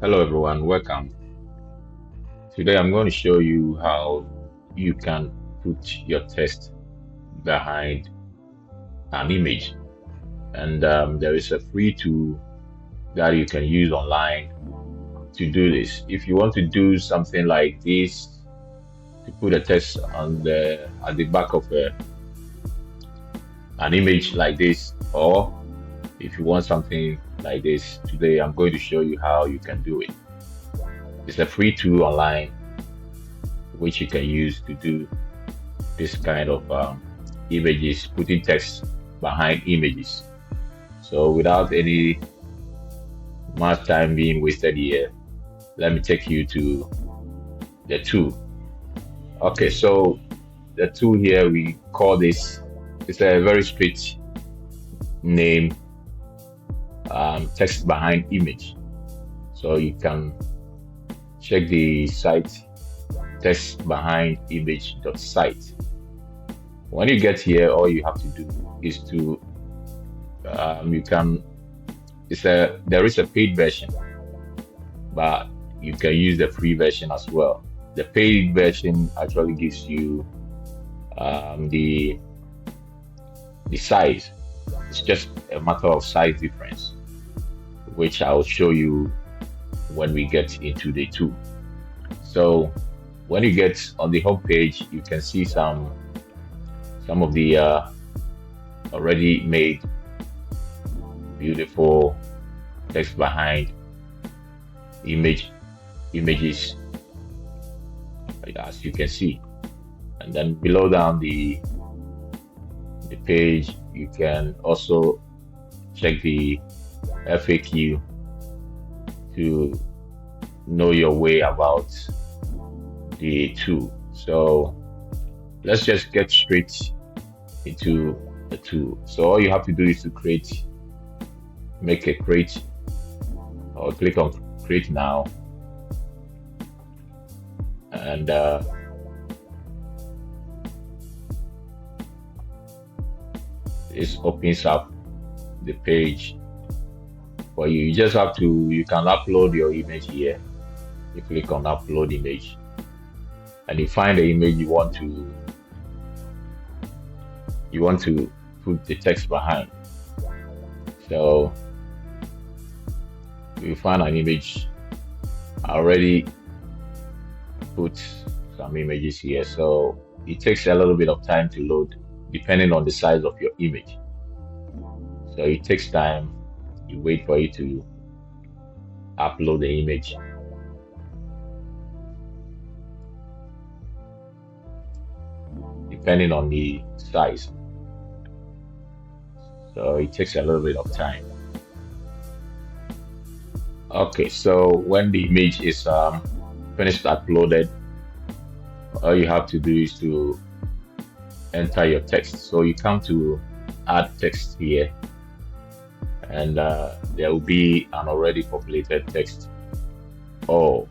Hello everyone, welcome. Today I'm going to show you how you can put your text behind an image. And there is a free tool that you can use online to do this. If you want to do something like this, to put a text on the at the back of an image like this, or if you want something like this, today I'm going to show you how you can do it. It's a free tool online which you can use to do this kind of images, putting text behind images. So without any much time being wasted here, let me take you to the tool. Okay, so the tool here, we call this, it's a very strict name, text behind image. So you can check the site, text behind image.site. When you get here, all you have to do is to you can there is a paid version, but you can use the free version as well. The paid version actually gives you the size. It's just a matter of size difference, which I'll show you when we get into the tool. So when you get on the home page, you can see some of the already made beautiful text behind images, as you can see. And then below down the page, you can also check the FAQ to know your way about the tool. So let's just get straight into the tool. So all you have to do is to make a create, or click on create now, and this opens up the page for you. You just have to, you can upload your image here. You click on upload image and you find the image you want to put the text behind. So you find an image. I already put some images here, so it takes a little bit of time to load depending on the size of your image. So it takes time. You wait for it to upload the image. Depending on the size. So it takes a little bit of time. Okay, so when the image is finished uploaded, all you have to do is to enter your text. So you come to add text here, and there will be an already populated text. Oh,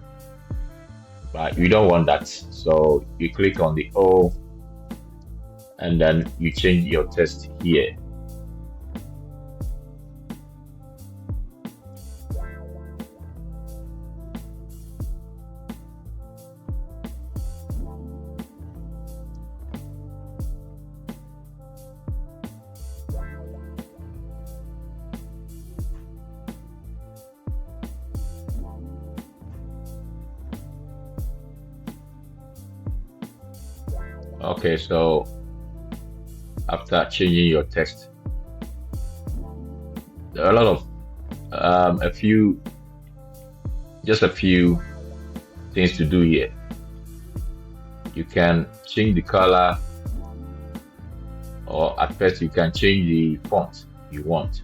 but you don't want that. So you click on the O, and then you change your text here. Okay, so after changing your text, there are a lot of just a few things to do here. You can change the color, or at first you can change the font you want.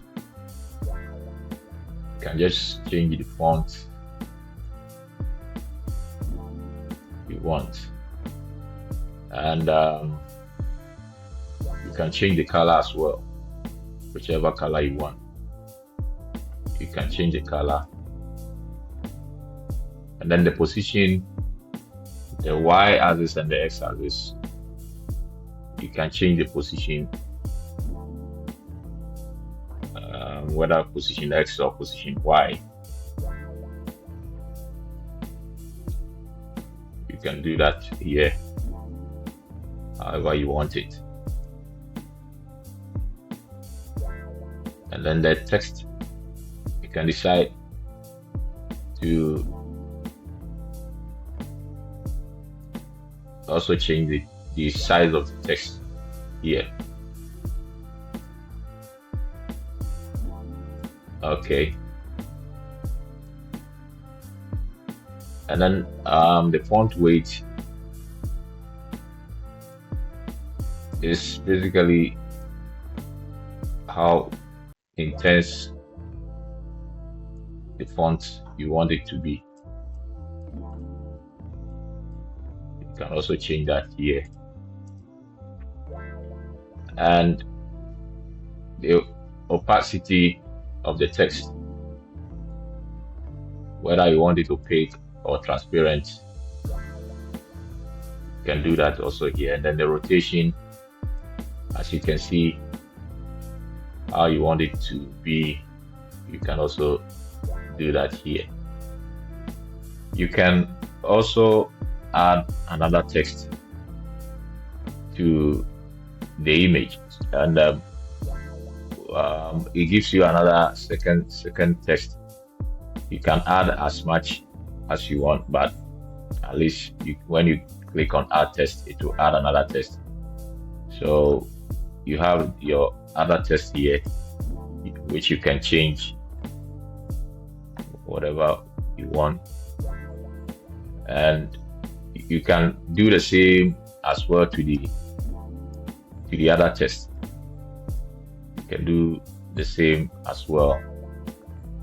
You can just change the font you want, and you can change the color as well, whichever color you want. You can change the color, and then the position, the y-axis and the x-axis. You can change the position, whether position X or position Y. You can do that here, however you want it. And then the text, you can decide to also change the size of the text here. Okay. And then the font weight is basically how intense the font you want it to be. You can also change that here. And the opacity of the text, whether you want it opaque or transparent, you can do that also here. And then the rotation, as you can see, how you want it to be, you can also do that here. You can also add another text to the image, and it gives you another second text. You can add as much as you want, but at least when you click on add text, it will add another text. So you have your other text here, which you can change whatever you want, and you can do the same as well to the other text. You can do the same as well.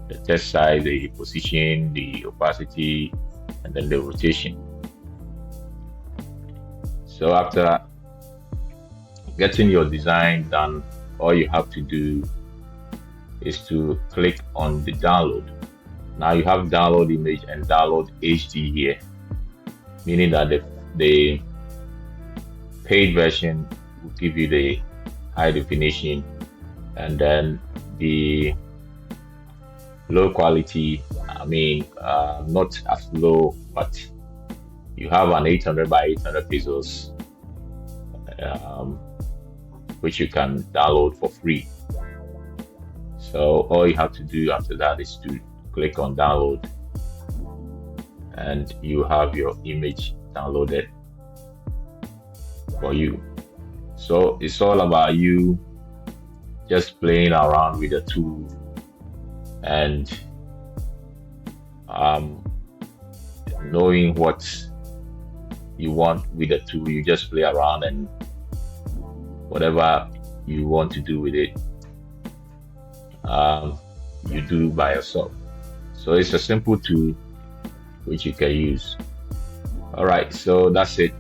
The text size, the position, the opacity, and then the rotation. So after getting your design done, all you have to do is to click on the download. Now you have download image and download HD here, meaning that the paid version will give you the high definition, and then the low quality, not as low, but you have an 800 by 800 pixels, which you can download for free. So all you have to do after that is to click on download, and you have your image downloaded for you. So it's all about you just playing around with the tool and knowing what you want with the tool. You just play around, and whatever you want to do with it, you do by yourself. So it's a simple tool which you can use. All right, so that's it.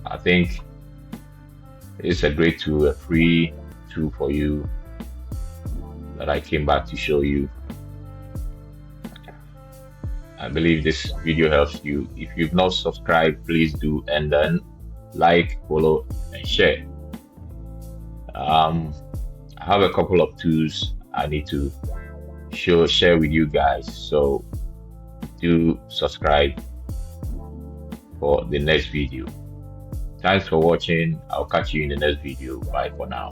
I think it's a great tool, a free tool for you that I came back to show you. I believe this video helps you. If you've not subscribed, please do, and then like, follow, and share. I have a couple of tools I need to share with you guys, so do subscribe for the next video. Thanks for watching. I'll catch you in the next video. Bye for now.